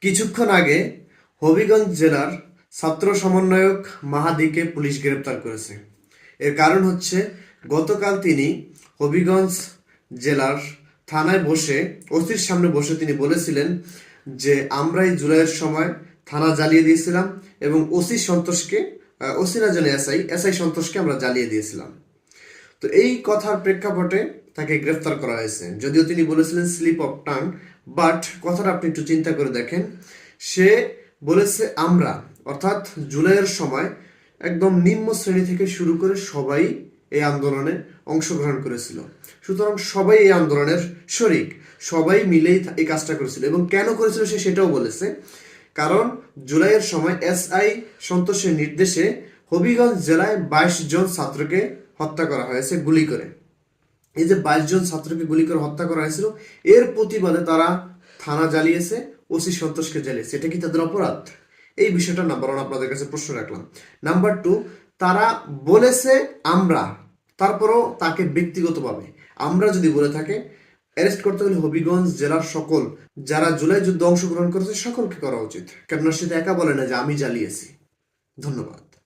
কিছুক্ষণ আগে হবিগঞ্জ জেলার ছাত্র সমন্বয়ক মাহাদিকে পুলিশ গ্রেপ্তার করেছে। এর কারণ হচ্ছে গতকাল তিনি হবিগঞ্জ জেলার থানায় বসে ওসির সামনে বসে তিনি বলেছিলেন যে আমরা এই জুলাইয়ের সময় থানা জ্বালিয়ে দিয়েছিলাম এবং ওসি না জানে এসআই সন্তোষকে আমরা জ্বালিয়ে দিয়েছিলাম। তো এই কথার প্রেক্ষাপটে তাকে গ্রেফতার করা হয়েছে। যদিও তিনি বলেছিলেন স্লিপ অফ টাং, বাট কথাটা আপনি একটু চিন্তা করে দেখেন। সে বলেছে আমরা, অর্থাৎ জুলাইয়ের সময় একদম নিম্ন শ্রেণী থেকে শুরু করে সবাই এই আন্দোলনে অংশগ্রহণ করেছিল। সুতরাং সবাই এই আন্দোলনের শরিক, সবাই মিলেই এই কাজটা করেছিল। এবং কেন করেছিল সে সেটাও বলেছে। কারণ জুলাইয়ের সময় এসআই সন্তোষের নির্দেশে হবিগঞ্জ জেলায় 22 জন ছাত্রকে হত্যা করা হয়েছে গুলি করে। এই যে 22 জন ছাত্রকে গুলি করে হত্যা করা হয়েছিল, এর প্রতিবাদে তারা থানা জ্বালিয়েছে, ওসি সন্তোষকে জ্বালিয়েছে। এটা কি তাদের অপরাধ? এই বিষয়টা নাম্বার 1 আপনাদের কাছে প্রশ্ন রাখলাম। নাম্বার 2, তারা বলেছে আমরা, তারপরও তাকে ব্যক্তিগতভাবে আমরা যদি বলে থাকে, অ্যারেস্ট করতে হলে হবিগঞ্জ জেলার সকল যারা জুলাই যুদ্ধে অংশগ্রহণ করেছে সকলকে করা উচিত। কেননা সেটা একা বলে না যে আমি জ্বালিয়েছি। ধন্যবাদ।